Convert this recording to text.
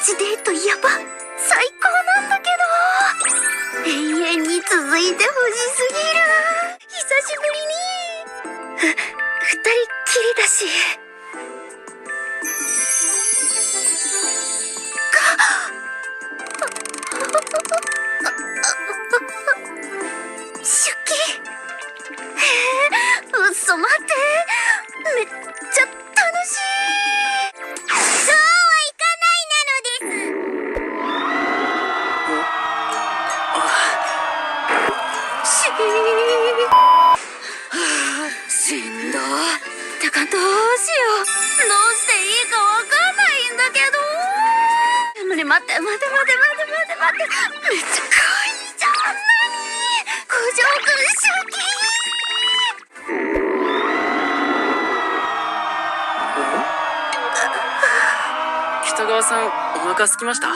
チデートやば最高なんだけど、永遠に続いてほしすぎる。久しぶりに二人きりだし。シュキ、嘘待って、めっちゃ楽しい。そうはいかないなのです。しんど。てかどうしよう。どうしていいかわかんないんだけど。待って待って待って待って待って待って。めっちゃ可愛いじゃん。何？五条くんシャキ北川さん、お腹空きました？